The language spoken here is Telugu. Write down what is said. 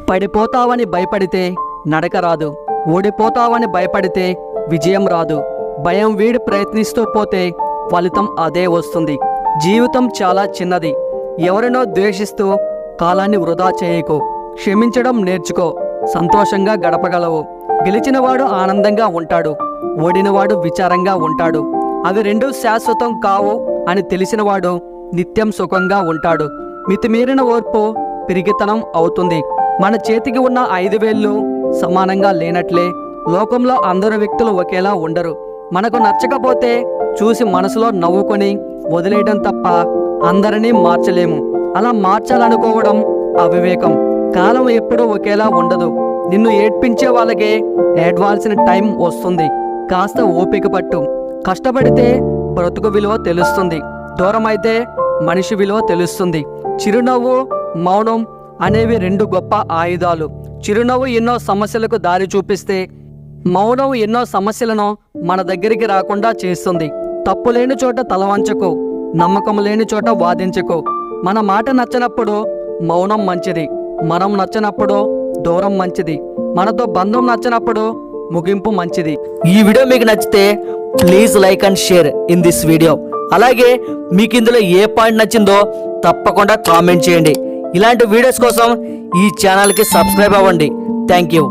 పడిపోతావని భయపడితే నడక రాదు, ఓడిపోతావని భయపడితే విజయం రాదు. భయం వీడి ప్రయత్నిస్తూ పోతే ఫలితం అదే వస్తుంది. జీవితం చాలా చిన్నది. ఎవరినో ద్వేషిస్తూ కాలాన్ని వృధా చేయకు. క్షమించడం నేర్చుకో, సంతోషంగా గడపగలవు. గెలిచినవాడు ఆనందంగా ఉంటాడు, ఓడినవాడు విచారంగా ఉంటాడు. అవి రెండూ శాశ్వతం కావు అని తెలిసినవాడు నిత్యం సుఖంగా ఉంటాడు. మితిమీరిన ఓర్పు పిరిగితనం అవుతుంది. మన చేతికి ఉన్న 5 వేళ్ళు సమానంగా లేనట్లే లోకంలో అందరు వ్యక్తులు ఒకేలా ఉండరు. మనకు నచ్చకపోతే చూసి మనసులో నవ్వుకొని వదిలేయడం తప్ప అందరినీ మార్చలేము. అలా మార్చాలనుకోవడం అవివేకం. కాలం ఎప్పుడూ ఒకేలా ఉండదు. నిన్ను ఏడ్పించే వాళ్ళకే ఏడ్వాల్సిన టైం వస్తుంది. కాస్త ఓపిక పట్టు. కష్టపడితే బ్రతుకు విలువ తెలుస్తుంది. దూరం అయితే మనిషి విలువ తెలుస్తుంది. చిరునవ్వు, మౌనం అనేవి 2 గొప్ప ఆయుధాలు. చిరునవ్వు ఎన్నో సమస్యలకు దారి చూపిస్తే, మౌనం ఎన్నో సమస్యలను మన దగ్గరికి రాకుండా చేస్తుంది. తప్పు లేని చోట తలవంచకు, నమ్మకం లేని చోట వాదించకు. మన మాట నచ్చనప్పుడు మౌనం మంచిది, మనం నచ్చనప్పుడు దూరం మంచిది, మనతో బంధం నచ్చనప్పుడు ముగింపు మంచిది. ఈ వీడియో మీకు నచ్చితే please like and share in this video. అలాగే మీకు ఇందులో ఏ పాయింట్ నచ్చిందో తప్పకుండా కామెంట్ చేయండి. ఇలాంటి వీడియోస్ కోసం ఈ ఛానల్కి సబ్స్క్రైబ్ అవ్వండి. Thank you.